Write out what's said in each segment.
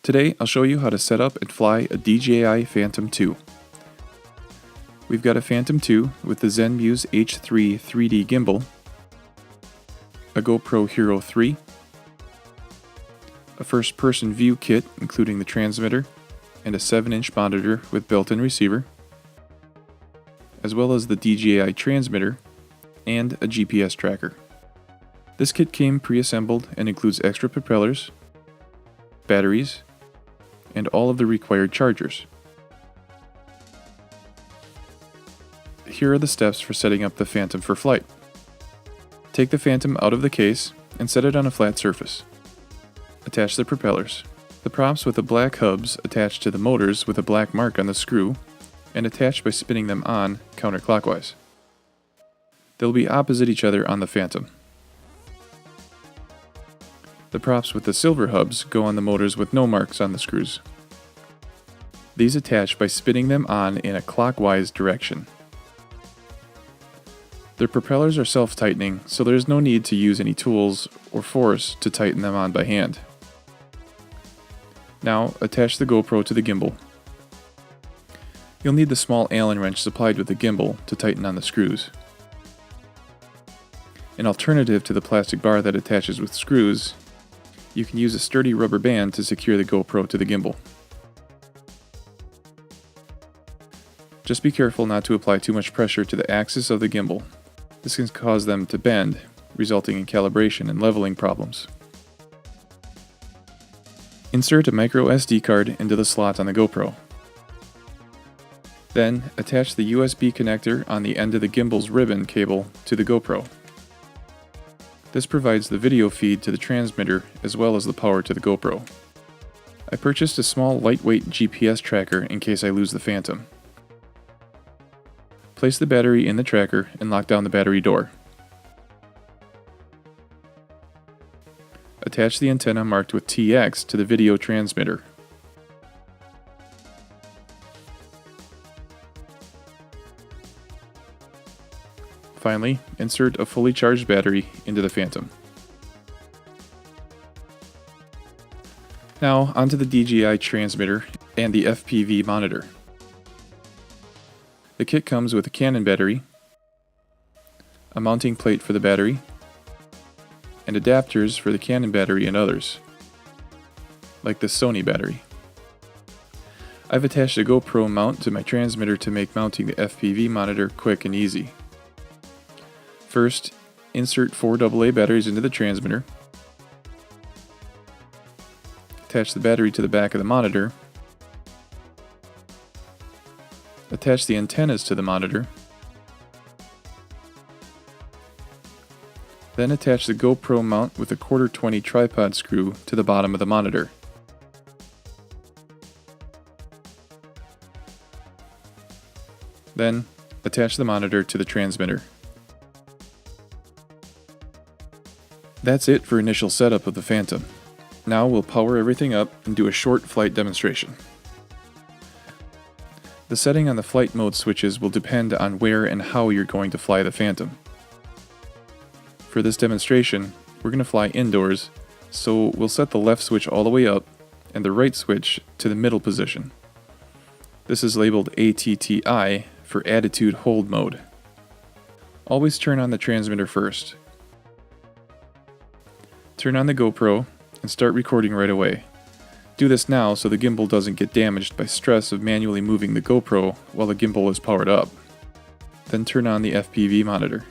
Today, I'll show you how to set up and fly a DJI Phantom 2. We've got a Phantom 2 with the ZenMuse H3 3D gimbal, a GoPro Hero 3, a first-person view kit including the transmitter and a 7-inch monitor with built-in receiver, as well as the DJI transmitter and a GPS tracker. This kit came pre-assembled and includes extra propellers, batteries, and all of the required chargers. Here are the steps for setting up the Phantom for flight. Take the Phantom out of the case and set it on a flat surface. Attach the propellers. The props with the black hubs attached to the motors with a black mark on the screw and attached by spinning them on counterclockwise. They'll be opposite each other on the Phantom. The props with the silver hubs go on the motors with no marks on the screws. These attach by spinning them on in a clockwise direction. The propellers are self-tightening, so there is no need to use any tools or force to tighten them on by hand. Now, attach the GoPro to the gimbal. You'll need the small Allen wrench supplied with the gimbal to tighten on the screws. An alternative to the plastic bar that attaches with screws, you can use a sturdy rubber band to secure the GoPro to the gimbal. Just be careful not to apply too much pressure to the axis of the gimbal. This can cause them to bend, resulting in calibration and leveling problems. Insert a micro SD card into the slot on the GoPro. Then, attach the USB connector on the end of the gimbal's ribbon cable to the GoPro. This provides the video feed to the transmitter as well as the power to the GoPro. I purchased a small lightweight GPS tracker in case I lose the Phantom. Place the battery in the tracker and lock down the battery door. Attach the antenna marked with TX to the video transmitter. Finally, insert a fully charged battery into the Phantom. Now, onto the DJI transmitter and the FPV monitor. The kit comes with a Canon battery, a mounting plate for the battery, and adapters for the Canon battery and others, like the Sony battery. I've attached a GoPro mount to my transmitter to make mounting the FPV monitor quick and easy. First, insert 4 AA batteries into the transmitter. Attach the battery to the back of the monitor. Attach the antennas to the monitor. Then attach the GoPro mount with a 1/4-20 tripod screw to the bottom of the monitor. Then, attach the monitor to the transmitter. That's it for initial setup of the Phantom. Now we'll power everything up and do a short flight demonstration. The setting on the flight mode switches will depend on where and how you're going to fly the Phantom. For this demonstration, we're going to fly indoors, so we'll set the left switch all the way up and the right switch to the middle position. This is labeled ATTI for Attitude Hold Mode. Always turn on the transmitter first. Turn on the GoPro and start recording right away. Do this now so the gimbal doesn't get damaged by stress of manually moving the GoPro while the gimbal is powered up. Then turn on the FPV monitor.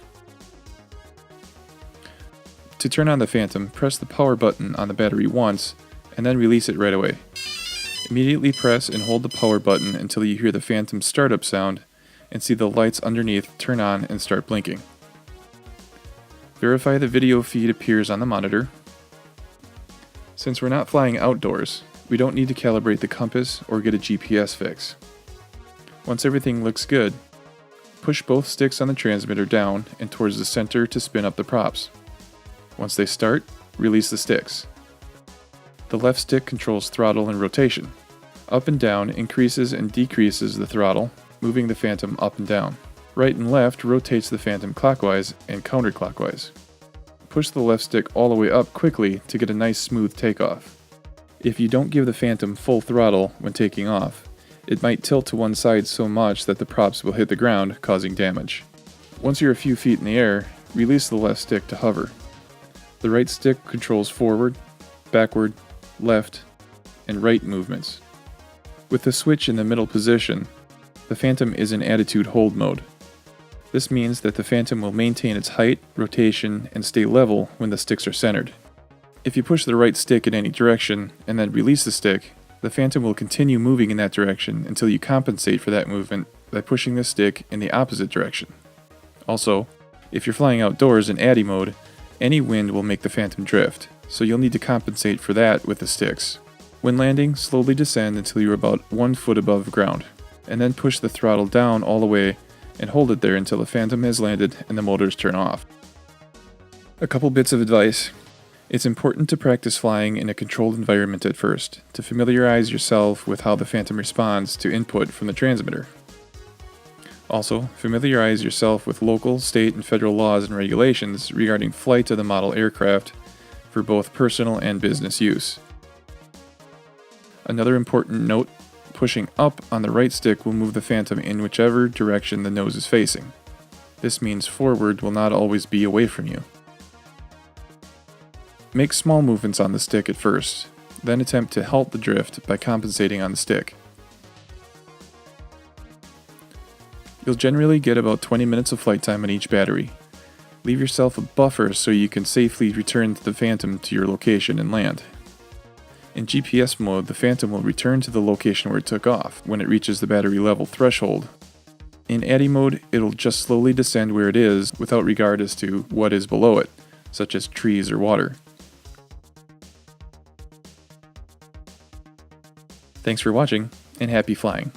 To turn on the Phantom, press the power button on the battery once and then release it right away. Immediately press and hold the power button until you hear the Phantom startup sound and see the lights underneath turn on and start blinking. Verify the video feed appears on the monitor. Since we're not flying outdoors, we don't need to calibrate the compass or get a GPS fix. Once everything looks good, push both sticks on the transmitter down and towards the center to spin up the props. Once they start, release the sticks. The left stick controls throttle and rotation. Up and down increases and decreases the throttle, moving the Phantom up and down. Right and left rotates the Phantom clockwise and counterclockwise. Push the left stick all the way up quickly to get a nice smooth takeoff. If you don't give the Phantom full throttle when taking off, it might tilt to one side so much that the props will hit the ground, causing damage. Once you're a few feet in the air, release the left stick to hover. The right stick controls forward, backward, left, and right movements. With the switch in the middle position, the Phantom is in attitude hold mode. This means that the Phantom will maintain its height, rotation, and stay level when the sticks are centered. If you push the right stick in any direction and then release the stick, the Phantom will continue moving in that direction until you compensate for that movement by pushing the stick in the opposite direction. Also, if you're flying outdoors in ADI mode, any wind will make the Phantom drift, so you'll need to compensate for that with the sticks. When landing, slowly descend until you're about 1 foot above ground, and then push the throttle down all the way and hold it there until the Phantom has landed and the motors turn off. A couple bits of advice. It's important to practice flying in a controlled environment at first, to familiarize yourself with how the Phantom responds to input from the transmitter. Also, familiarize yourself with local, state, and federal laws and regulations regarding flight of the model aircraft for both personal and business use. Another important note, pushing up on the right stick will move the Phantom in whichever direction the nose is facing. This means forward will not always be away from you. Make small movements on the stick at first, then attempt to halt the drift by compensating on the stick. You'll generally get about 20 minutes of flight time on each battery. Leave yourself a buffer so you can safely return the Phantom to your location and land. In GPS mode, the Phantom will return to the location where it took off when it reaches the battery level threshold. In ADI mode, it'll just slowly descend where it is without regard as to what is below it, such as trees or water. Thanks for watching, and happy flying.